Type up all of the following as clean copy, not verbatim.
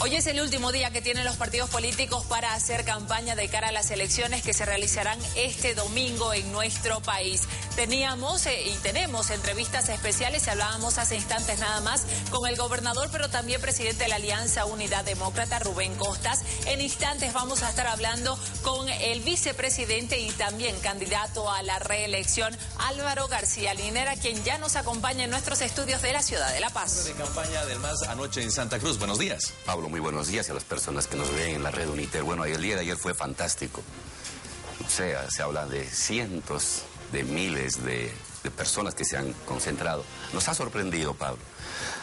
Hoy es el último día que tienen los partidos políticos para hacer campaña de cara a las elecciones que se realizarán este domingo en nuestro país. Teníamos y tenemos entrevistas especiales, hablábamos hace instantes nada más con el gobernador, pero también presidente de la Alianza Unidad Demócrata, Rubén Costas. En instantes vamos a estar hablando con el vicepresidente y también candidato a la reelección, Álvaro García Linera, quien ya nos acompaña en nuestros estudios de la ciudad de La Paz. De campaña del MAS anoche en Santa Cruz. Buenos días. Pablo, muy buenos días a las personas que nos ven en la red Unitel. Bueno, el día de ayer fue fantástico. O sea, se habla de cientos de miles de personas que se han concentrado. Nos ha sorprendido, Pablo.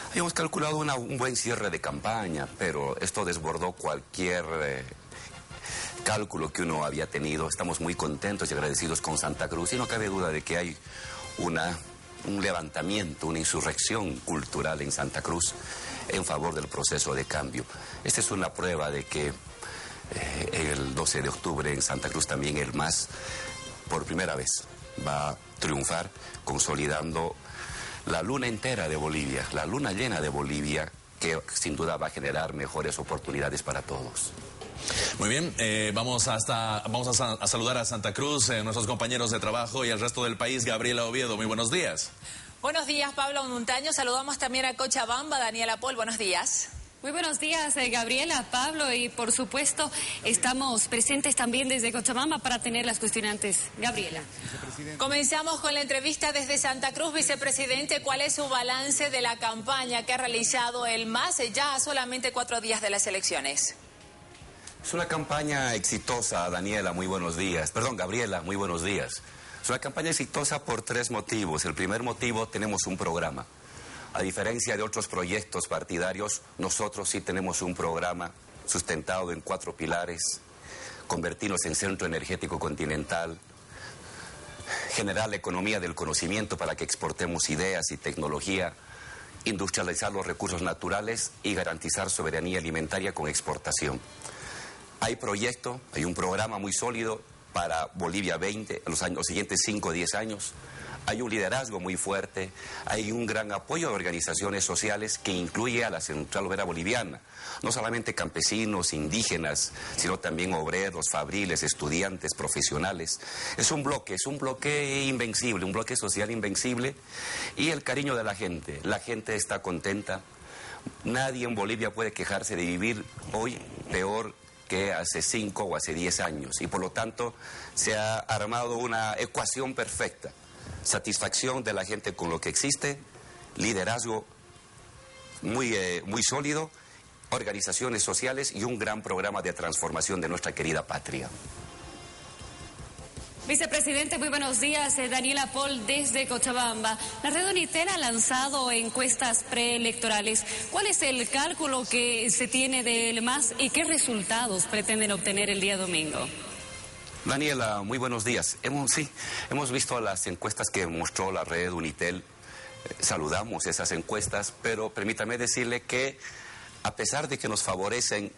Habíamos calculado un buen cierre de campaña, pero esto desbordó cualquier cálculo que uno había tenido. Estamos muy contentos y agradecidos con Santa Cruz y no cabe duda de que hay un levantamiento, una insurrección cultural en Santa Cruz en favor del proceso de cambio. Esta es una prueba de que el 12 de octubre en Santa Cruz también el MAS por primera vez va a triunfar consolidando la luna entera de Bolivia, la luna llena de Bolivia, que sin duda va a generar mejores oportunidades para todos. Muy bien, vamos a saludar a Santa Cruz, nuestros compañeros de trabajo y al resto del país. Gabriela Oviedo, muy buenos días. Buenos días, Pablo Montaño. Saludamos también a Cochabamba, Daniela Paul. Buenos días. Muy buenos días, Gabriela, Pablo, y por supuesto estamos presentes también desde Cochabamba para tener las cuestionantes. Gabriela. Comenzamos con la entrevista desde Santa Cruz, vicepresidente. ¿Cuál es su balance de la campaña que ha realizado el MAS ya a solamente 4 días de las elecciones? Es una campaña exitosa, Daniela, muy buenos días. Perdón, Gabriela, muy buenos días. Es una campaña exitosa por 3 motivos. El primer motivo, tenemos un programa. A diferencia de otros proyectos partidarios, nosotros sí tenemos un programa sustentado en 4 pilares: convertirnos en centro energético continental, generar la economía del conocimiento para que exportemos ideas y tecnología, industrializar los recursos naturales y garantizar soberanía alimentaria con exportación. Hay un programa muy sólido para Bolivia 20, los siguientes 5 o 10 años. Hay un liderazgo muy fuerte, hay un gran apoyo de organizaciones sociales que incluye a la Central Obrera Boliviana. No solamente campesinos, indígenas, sino también obreros, fabriles, estudiantes, profesionales. Es un bloque invencible, un bloque social invencible. Y el cariño de la gente está contenta. Nadie en Bolivia puede quejarse de vivir hoy peor que hace 5 o hace 10 años. Y por lo tanto se ha armado una ecuación perfecta. Satisfacción de la gente con lo que existe, liderazgo muy sólido, organizaciones sociales y un gran programa de transformación de nuestra querida patria. Vicepresidente, muy buenos días. Daniela Paul desde Cochabamba. La red Unitel ha lanzado encuestas preelectorales. ¿Cuál es el cálculo que se tiene del MAS y qué resultados pretenden obtener el día domingo? Daniela, muy buenos días. Hemos visto las encuestas que mostró la red Unitel. Saludamos esas encuestas, pero permítame decirle que a pesar de que nos favorecen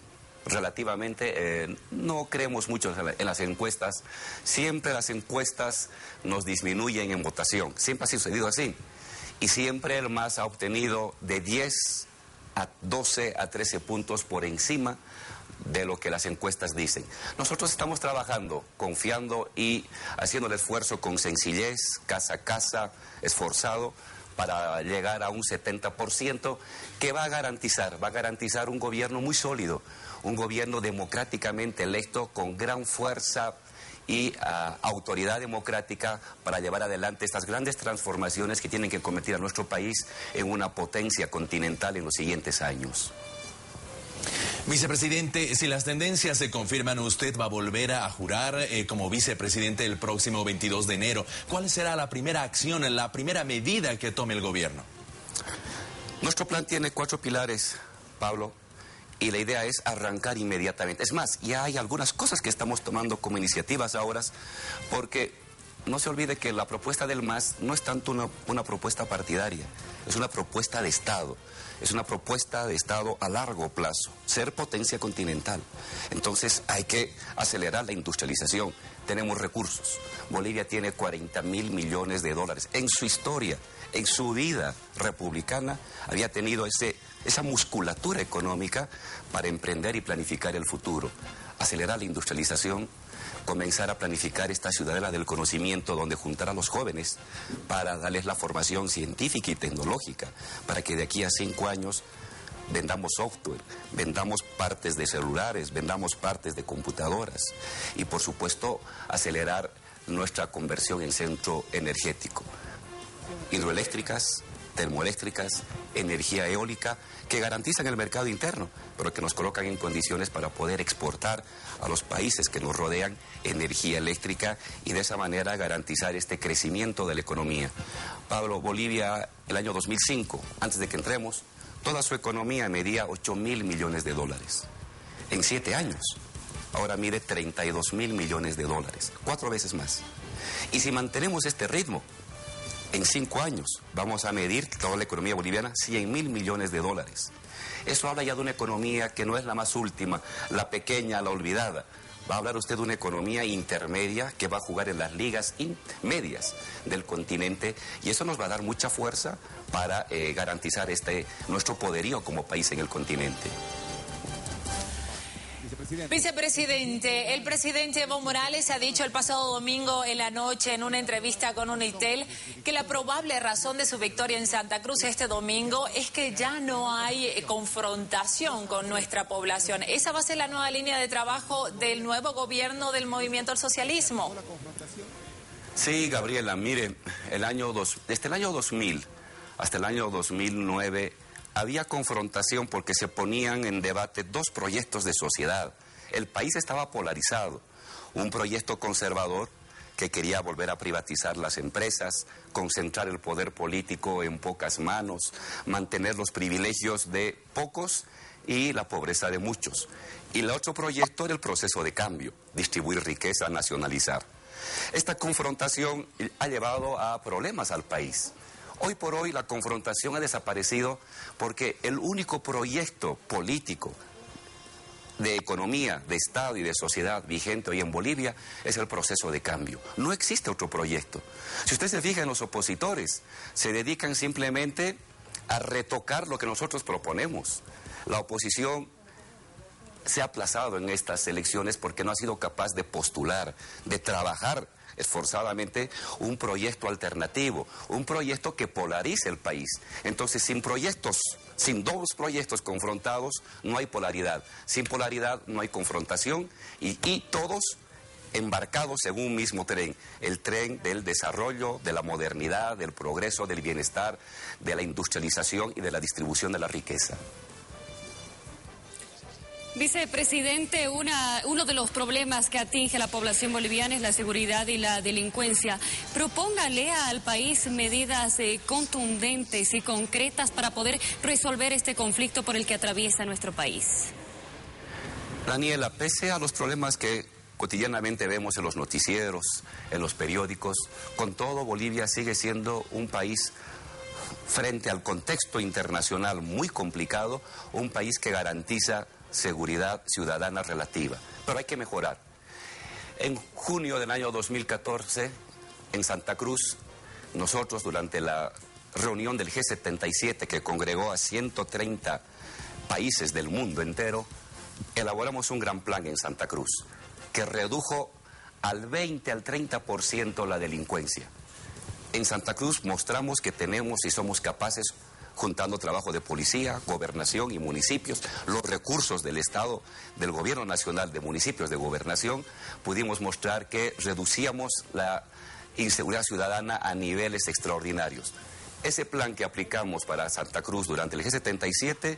relativamente, no creemos mucho en las encuestas. Siempre las encuestas nos disminuyen en votación. Siempre ha sucedido así. Y siempre el MAS ha obtenido de 10 a 12 a 13 puntos por encima de lo que las encuestas dicen. Nosotros estamos trabajando, confiando y haciendo el esfuerzo con sencillez, casa a casa, esforzado, para llegar a un 70% que va a garantizar un gobierno muy sólido, un gobierno democráticamente electo con gran fuerza y autoridad democrática para llevar adelante estas grandes transformaciones que tienen que convertir a nuestro país en una potencia continental en los siguientes años. Vicepresidente, si las tendencias se confirman, usted va a volver a jurar como vicepresidente el próximo 22 de enero. ¿Cuál será la primera acción, la primera medida que tome el gobierno? Nuestro plan tiene 4 pilares, Pablo, y la idea es arrancar inmediatamente. Es más, ya hay algunas cosas que estamos tomando como iniciativas ahora, porque no se olvide que la propuesta del MAS no es tanto una propuesta partidaria, es una propuesta de Estado. Es una propuesta de Estado a largo plazo, ser potencia continental. Entonces hay que acelerar la industrialización. Tenemos recursos. Bolivia tiene 40.000 millones de dólares. En su historia, en su vida republicana, había tenido ese esa musculatura económica para emprender y planificar el futuro, acelerar la industrialización, comenzar a planificar esta ciudadela del conocimiento donde juntar a los jóvenes para darles la formación científica y tecnológica, para que de aquí a 5 años vendamos software, vendamos partes de celulares, vendamos partes de computadoras y por supuesto acelerar nuestra conversión en centro energético. Hidroeléctricas, termoeléctricas, energía eólica, que garantizan el mercado interno, pero que nos colocan en condiciones para poder exportar a los países que nos rodean energía eléctrica y de esa manera garantizar este crecimiento de la economía. Pablo, Bolivia, el año 2005, antes de que entremos, toda su economía medía 8.000 millones de dólares. En 7 años, ahora mide 32.000 millones de dólares, 4 veces más. Y si mantenemos este ritmo, en 5 años vamos a medir toda la economía boliviana 100.000 millones de dólares. Eso habla ya de una economía que no es la más última, la pequeña, la olvidada. Va a hablar usted de una economía intermedia que va a jugar en las ligas medias del continente y eso nos va a dar mucha fuerza para garantizar nuestro poderío como país en el continente. Vicepresidente, el presidente Evo Morales ha dicho el pasado domingo en la noche en una entrevista con Unitel que la probable razón de su victoria en Santa Cruz este domingo es que ya no hay confrontación con nuestra población. ¿Esa va a ser la nueva línea de trabajo del nuevo gobierno del movimiento al socialismo? Sí, Gabriela, mire, desde el año 2000 hasta el año 2009... había confrontación porque se ponían en debate 2 proyectos de sociedad. El país estaba polarizado. Un proyecto conservador que quería volver a privatizar las empresas, concentrar el poder político en pocas manos, mantener los privilegios de pocos y la pobreza de muchos. Y el otro proyecto era el proceso de cambio, distribuir riqueza, nacionalizar. Esta confrontación ha llevado a problemas al país. Hoy por hoy la confrontación ha desaparecido porque el único proyecto político de economía, de Estado y de sociedad vigente hoy en Bolivia es el proceso de cambio. No existe otro proyecto. Si usted se fija en los opositores, se dedican simplemente a retocar lo que nosotros proponemos. La oposición se ha aplazado en estas elecciones porque no ha sido capaz de postular, de trabajar esforzadamente un proyecto alternativo, un proyecto que polarice el país. Entonces, sin 2 proyectos confrontados, no hay polaridad. Sin polaridad, no hay confrontación y todos embarcados en un mismo tren, el tren del desarrollo, de la modernidad, del progreso, del bienestar, de la industrialización y de la distribución de la riqueza. Vicepresidente, uno de los problemas que atinge a la población boliviana es la seguridad y la delincuencia. Propóngale al país medidas contundentes y concretas para poder resolver este conflicto por el que atraviesa nuestro país. Daniela, pese a los problemas que cotidianamente vemos en los noticieros, en los periódicos, con todo Bolivia sigue siendo un país frente al contexto internacional muy complicado, un país que garantiza seguridad ciudadana relativa, pero hay que mejorar. En junio del año 2014, en Santa Cruz, nosotros durante la reunión del G77 que congregó a 130 países del mundo entero, elaboramos un gran plan en Santa Cruz que redujo al 20 al 30% la delincuencia. En Santa Cruz mostramos que tenemos y somos capaces, juntando trabajo de policía, gobernación y municipios, los recursos del Estado, del Gobierno Nacional, de municipios, de gobernación, pudimos mostrar que reducíamos la inseguridad ciudadana a niveles extraordinarios. Ese plan que aplicamos para Santa Cruz durante el G77,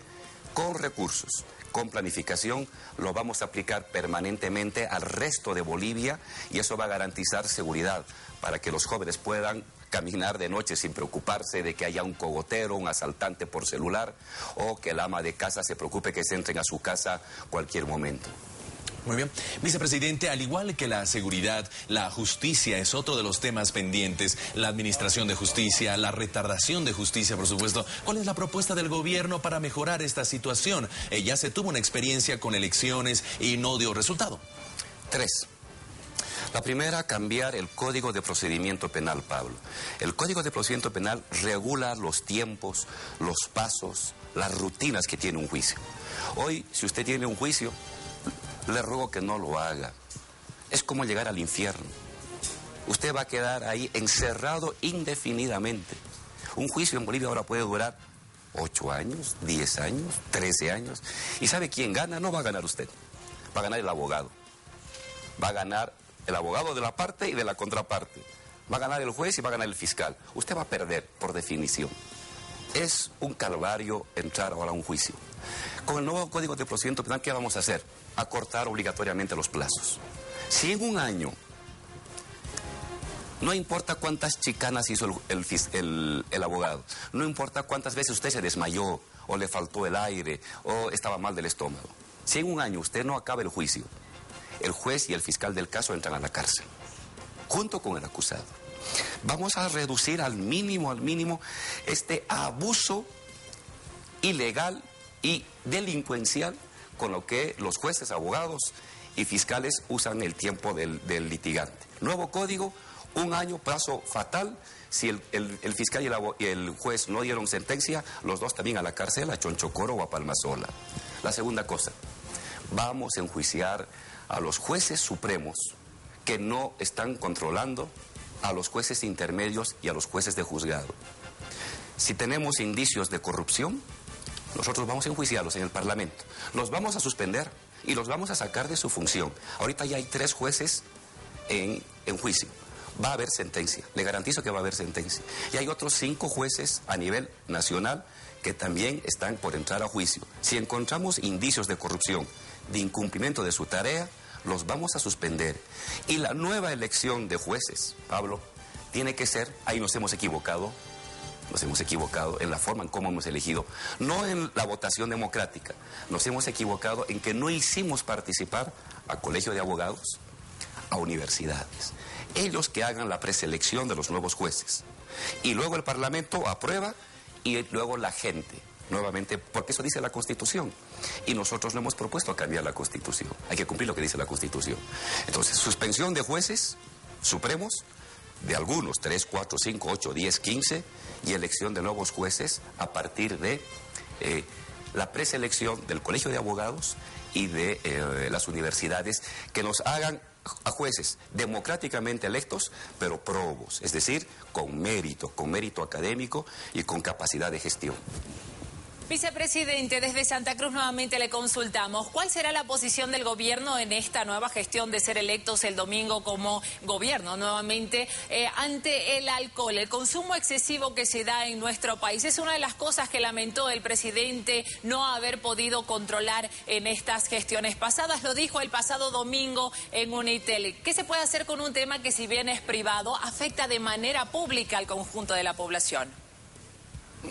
con recursos, con planificación, lo vamos a aplicar permanentemente al resto de Bolivia y eso va a garantizar seguridad para que los jóvenes puedan caminar de noche sin preocuparse de que haya un cogotero, un asaltante por celular o que el ama de casa se preocupe que se entren a su casa cualquier momento. Muy bien. Vicepresidente, al igual que la seguridad, la justicia es otro de los temas pendientes. La administración de justicia, la retardación de justicia, por supuesto. ¿Cuál es la propuesta del gobierno para mejorar esta situación? Ya se tuvo una experiencia con elecciones y no dio resultado. 3. La primera, cambiar el Código de Procedimiento Penal, Pablo. El Código de Procedimiento Penal regula los tiempos, los pasos, las rutinas que tiene un juicio. Hoy, si usted tiene un juicio, le ruego que no lo haga. Es como llegar al infierno. Usted va a quedar ahí encerrado indefinidamente. Un juicio en Bolivia ahora puede durar 8 años, 10 años, 13 años. ¿Y sabe quién gana? No va a ganar usted. Va a ganar el abogado. Va a ganar el abogado de la parte y de la contraparte. Va a ganar el juez y va a ganar el fiscal. Usted va a perder, por definición. Es un calvario entrar ahora a un juicio. Con el nuevo Código de Procedimiento Penal, ¿qué vamos a hacer? Acortar obligatoriamente los plazos. Si en un año, no importa cuántas chicanas hizo el abogado, no importa cuántas veces usted se desmayó, o le faltó el aire, o estaba mal del estómago. Si en un año usted no acaba el juicio, el juez y el fiscal del caso entran a la cárcel, junto con el acusado. Vamos a reducir al mínimo, este abuso ilegal y delincuencial con lo que los jueces, abogados y fiscales usan el tiempo del litigante. Nuevo código, 1 año, plazo fatal. Si el fiscal y el juez no dieron sentencia, los dos también a la cárcel, a Chonchocoro o a Palmasola. La segunda cosa, vamos a enjuiciar a los jueces supremos que no están controlando a los jueces intermedios y a los jueces de juzgado. Si tenemos indicios de corrupción, nosotros vamos a enjuiciarlos en el Parlamento. Los vamos a suspender y los vamos a sacar de su función. Ahorita ya hay 3 jueces en juicio. Va a haber sentencia, le garantizo que va a haber sentencia. Y hay otros 5 jueces a nivel nacional que también están por entrar a juicio. Si encontramos indicios de corrupción, de incumplimiento de su tarea, los vamos a suspender. Y la nueva elección de jueces, Pablo, tiene que ser, ahí nos hemos equivocado en la forma en cómo hemos elegido, no en la votación democrática, nos hemos equivocado en que no hicimos participar a colegio de abogados, a universidades, ellos que hagan la preselección de los nuevos jueces. Y luego el Parlamento aprueba y luego la gente. Nuevamente, porque eso dice la Constitución. Y nosotros no hemos propuesto cambiar la Constitución. Hay que cumplir lo que dice la Constitución. Entonces, suspensión de jueces supremos, de algunos, 3, 4, 5, 8, 10, 15, y elección de nuevos jueces a partir de la preselección del Colegio de Abogados y de las universidades, que nos hagan a jueces democráticamente electos, pero probos, es decir, con mérito académico y con capacidad de gestión. Vicepresidente, desde Santa Cruz nuevamente le consultamos. ¿Cuál será la posición del gobierno en esta nueva gestión de ser electos el domingo como gobierno nuevamente ante el alcohol? El consumo excesivo que se da en nuestro país es una de las cosas que lamentó el presidente no haber podido controlar en estas gestiones pasadas. Lo dijo el pasado domingo en Unitel. ¿Qué se puede hacer con un tema que, si bien es privado, afecta de manera pública al conjunto de la población?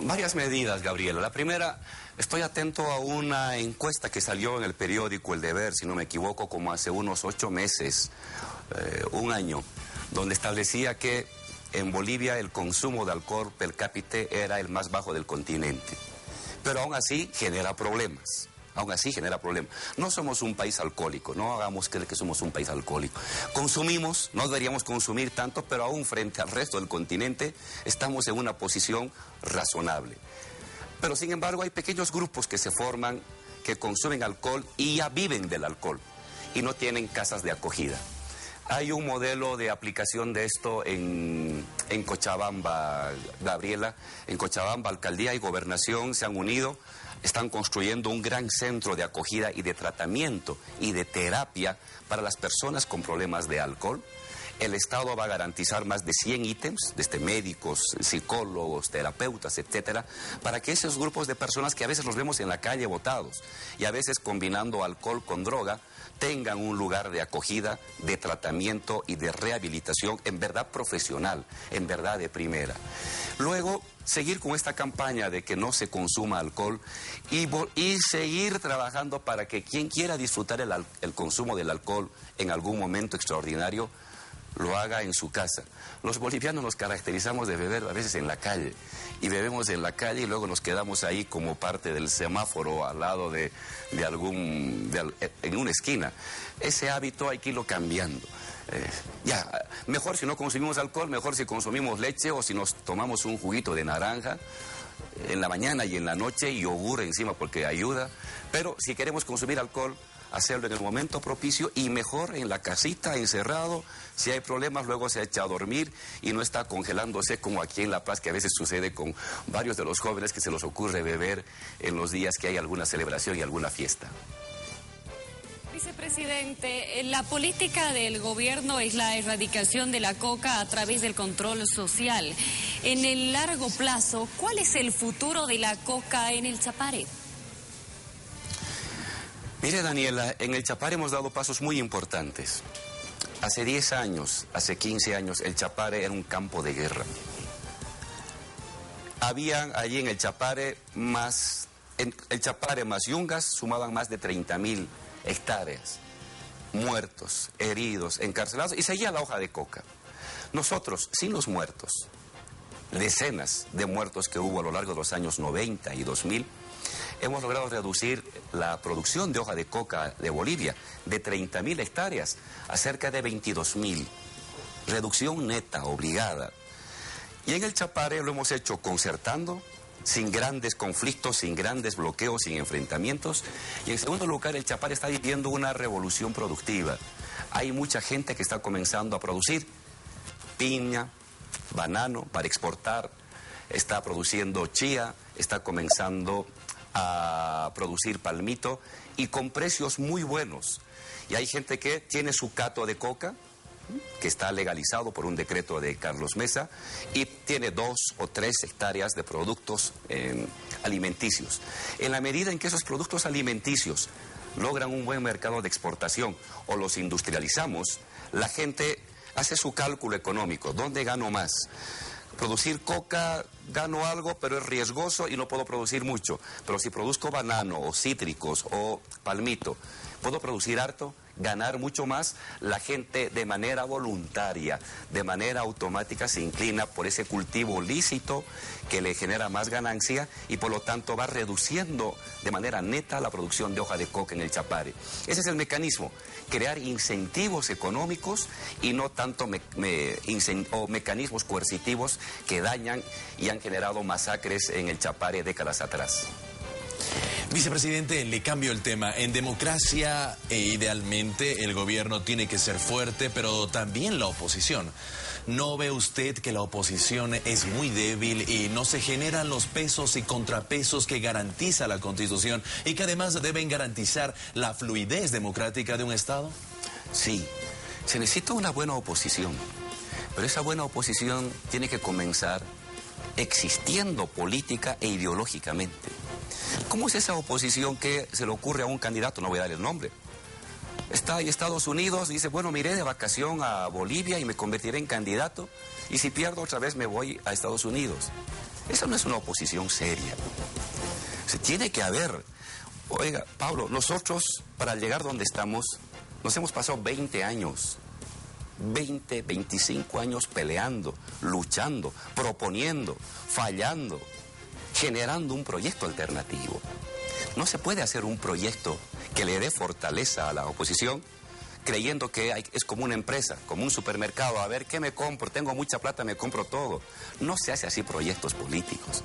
Varias medidas, Gabriela. La primera, estoy atento a una encuesta que salió en el periódico El Deber, si no me equivoco, como hace unos 8 meses, 1 año, donde establecía que en Bolivia el consumo de alcohol per cápita era el más bajo del continente. Pero aún así genera problemas. No somos un país alcohólico, no hagamos creer que somos un país alcohólico. Consumimos, no deberíamos consumir tanto, pero aún frente al resto del continente estamos en una posición razonable. Pero sin embargo hay pequeños grupos que se forman, que consumen alcohol y ya viven del alcohol y no tienen casas de acogida. Hay un modelo de aplicación de esto en Cochabamba, Gabriela. En Cochabamba, alcaldía y gobernación se han unido. Están construyendo un gran centro de acogida y de tratamiento y de terapia para las personas con problemas de alcohol. El Estado va a garantizar más de 100 ítems, desde médicos, psicólogos, terapeutas, etcétera, para que esos grupos de personas que a veces los vemos en la calle botados y a veces combinando alcohol con droga, tengan un lugar de acogida, de tratamiento y de rehabilitación en verdad profesional, en verdad de primera. Luego, seguir con esta campaña de que no se consuma alcohol y seguir trabajando para que quien quiera disfrutar el consumo del alcohol en algún momento extraordinario lo haga en su casa. Los bolivianos nos caracterizamos de beber a veces en la calle, y bebemos en la calle y luego nos quedamos ahí como parte del semáforo al lado en una esquina. Ese hábito hay que irlo cambiando. Mejor si no consumimos alcohol, mejor si consumimos leche o si nos tomamos un juguito de naranja en la mañana y en la noche y yogur encima porque ayuda. Pero si queremos consumir alcohol, hacerlo en el momento propicio y mejor en la casita, encerrado. Si hay problemas, luego se echa a dormir y no está congelándose como aquí en La Paz, que a veces sucede con varios de los jóvenes que se les ocurre beber en los días que hay alguna celebración y alguna fiesta. Vicepresidente, la política del gobierno es la erradicación de la coca a través del control social. En el largo plazo, ¿cuál es el futuro de la coca en el Chapare? Mire, Daniela, en el Chapare hemos dado pasos muy importantes. Hace 10 años, hace 15 años, el Chapare era un campo de guerra. Habían allí en el Chapare más Yungas sumaban más de 30.000 hectáreas, muertos, heridos, encarcelados, y seguía la hoja de coca. Nosotros, sin los muertos, decenas de muertos que hubo a lo largo de los años 90 y 2000, hemos logrado reducir la producción de hoja de coca de Bolivia de 30.000 hectáreas a cerca de 22.000. Reducción neta, obligada. Y en el Chapare lo hemos hecho concertando, sin grandes conflictos, sin grandes bloqueos, sin enfrentamientos. Y en segundo lugar, el Chapare está viviendo una revolución productiva. Hay mucha gente que está comenzando a producir piña, banano para exportar, está produciendo chía, está comenzando a producir palmito y con precios muy buenos. Y hay gente que tiene su cato de coca, que está legalizado por un decreto de Carlos Mesa, y tiene 2 o 3 hectáreas de productos alimenticios. En la medida en que esos productos alimenticios logran un buen mercado de exportación o los industrializamos, la gente hace su cálculo económico. ¿Dónde gano más? Producir coca, gano algo, pero es riesgoso y no puedo producir mucho. Pero si produzco banano o cítricos o palmito, puedo producir harto, ganar mucho más. La gente de manera voluntaria, de manera automática se inclina por ese cultivo lícito que le genera más ganancia y por lo tanto va reduciendo de manera neta la producción de hoja de coca en el Chapare. Ese es el mecanismo, crear incentivos económicos y no tanto mecanismos coercitivos que dañan y han generado masacres en el Chapare décadas atrás. Vicepresidente, le cambio el tema. En democracia, idealmente, el gobierno tiene que ser fuerte, pero también la oposición. ¿No ve usted que la oposición es muy débil y no se generan los pesos y contrapesos que garantiza la Constitución y que además deben garantizar la fluidez democrática de un Estado? Sí, se necesita una buena oposición, pero esa buena oposición tiene que comenzar existiendo política e ideológicamente. ¿Cómo es esa oposición que se le ocurre a un candidato? No voy a dar el nombre. Está en Estados Unidos y dice, bueno, me iré de vacación a Bolivia y me convertiré en candidato. Y si pierdo otra vez me voy a Estados Unidos. Esa no es una oposición seria. Se tiene que haber. Oiga, Pablo, nosotros para llegar donde estamos nos hemos pasado 20 años. 20, 25 años peleando, luchando, proponiendo, fallando, generando un proyecto alternativo. No se puede hacer un proyecto que le dé fortaleza a la oposición creyendo que es como una empresa, como un supermercado. A ver, ¿qué me compro? Tengo mucha plata, me compro todo. No se hace así proyectos políticos.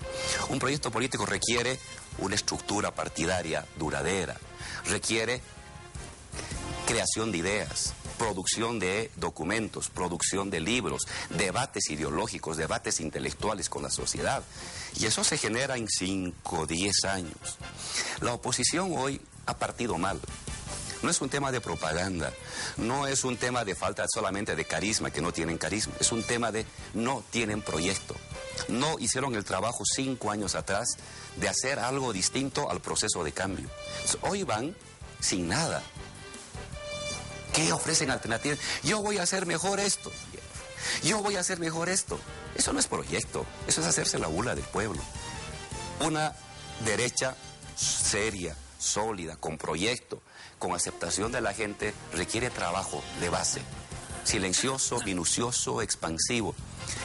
Un proyecto político requiere una estructura partidaria duradera, requiere creación de ideas, producción de documentos, producción de libros, debates ideológicos, debates intelectuales con la sociedad. Y eso se genera en 5 o 10 años. La oposición hoy ha partido mal. No es un tema de propaganda, no es un tema de falta solamente de carisma, que no tienen carisma, es un tema de no tienen proyecto. No hicieron el trabajo 5 años atrás de hacer algo distinto al proceso de cambio. Entonces, hoy van sin nada. ¿Qué ofrecen alternativas? Yo voy a hacer mejor esto. Yo voy a hacer mejor esto. Eso no es proyecto, eso es hacerse la bula del pueblo. Una derecha seria, sólida, con proyecto, con aceptación de la gente, requiere trabajo de base. silencioso, minucioso, expansivo.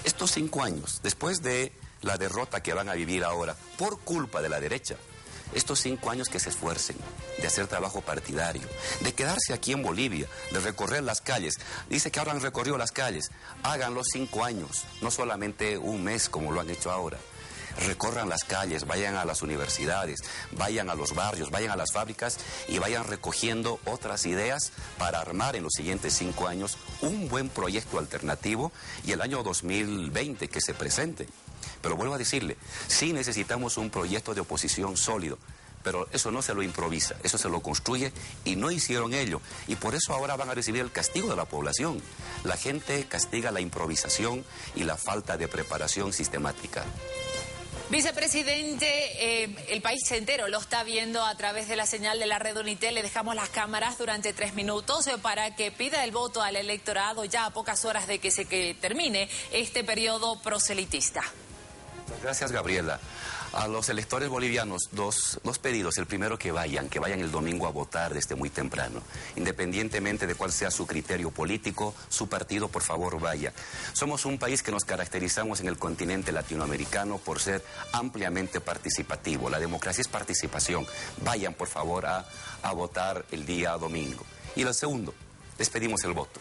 Estos 5 años, después de la derrota que van a vivir ahora, por culpa de la derecha, estos 5 años que se esfuercen de hacer trabajo partidario, de quedarse aquí en Bolivia, de recorrer las calles. Dice que ahora han recorrido las calles. Háganlo 5 años, no solamente un mes como lo han hecho ahora. Recorran las calles, vayan a las universidades, vayan a los barrios, vayan a las fábricas y vayan recogiendo otras ideas para armar en los siguientes 5 años un buen proyecto alternativo y el año 2020 que se presente. Pero vuelvo a decirle, sí necesitamos un proyecto de oposición sólido, pero eso no se lo improvisa, eso se lo construye y no hicieron ello. Y por eso ahora van a recibir el castigo de la población. La gente castiga la improvisación y la falta de preparación sistemática. Vicepresidente, el país entero lo está viendo a través de la señal de la red Unitel. Le dejamos las cámaras durante 3 minutos para que pida el voto al electorado ya a pocas horas de que termine este periodo proselitista. Gracias, Gabriela. A los electores bolivianos, dos pedidos. El primero, que vayan el domingo a votar desde muy temprano. Independientemente de cuál sea su criterio político, su partido, por favor, vaya. Somos un país que nos caracterizamos en el continente latinoamericano por ser ampliamente participativo. La democracia es participación. Vayan, por favor, a votar el día domingo. Y el segundo, les pedimos el voto.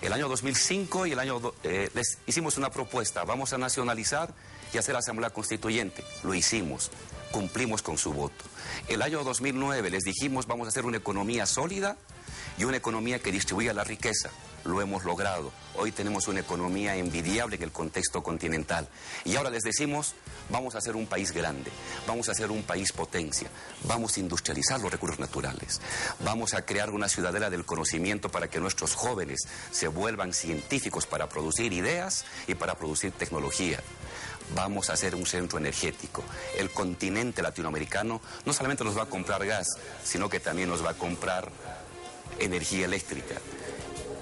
El año 2005 y les hicimos una propuesta. Vamos a nacionalizar y hacer asamblea constituyente. Lo hicimos, cumplimos con su voto. El año 2009 les dijimos vamos a hacer una economía sólida y una economía que distribuya la riqueza. Lo hemos logrado. Hoy tenemos una economía envidiable en el contexto continental. Y ahora les decimos, vamos a ser un país grande, vamos a ser un país potencia, vamos a industrializar los recursos naturales, vamos a crear una ciudadela del conocimiento para que nuestros jóvenes se vuelvan científicos para producir ideas y para producir tecnología. Vamos a hacer un centro energético. El continente latinoamericano no solamente nos va a comprar gas, sino que también nos va a comprar energía eléctrica.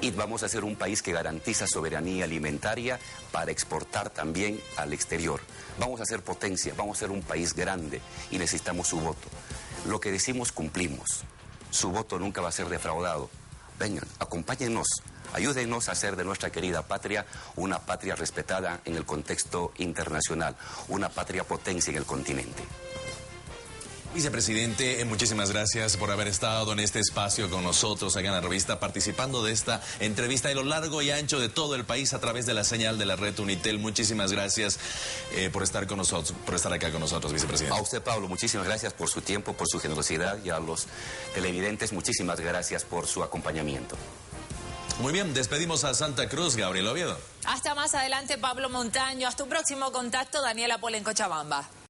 Y vamos a ser un país que garantiza soberanía alimentaria para exportar también al exterior. Vamos a ser potencia, vamos a ser un país grande y necesitamos su voto. Lo que decimos cumplimos. Su voto nunca va a ser defraudado. Vengan, acompáñennos, ayúdennos a hacer de nuestra querida patria una patria respetada en el contexto internacional, una patria potencia en el continente. Vicepresidente, muchísimas gracias por haber estado en este espacio con nosotros acá en la revista, participando de esta entrevista de lo largo y ancho de todo el país a través de la señal de la red Unitel. Muchísimas gracias por estar con nosotros, por estar acá con nosotros, vicepresidente. A usted, Pablo, muchísimas gracias por su tiempo, por su generosidad, y a los televidentes, muchísimas gracias por su acompañamiento. Muy bien, despedimos a Santa Cruz, Gabriel Oviedo. Hasta más adelante, Pablo Montaño. Hasta un próximo contacto, Daniela Pol en Cochabamba.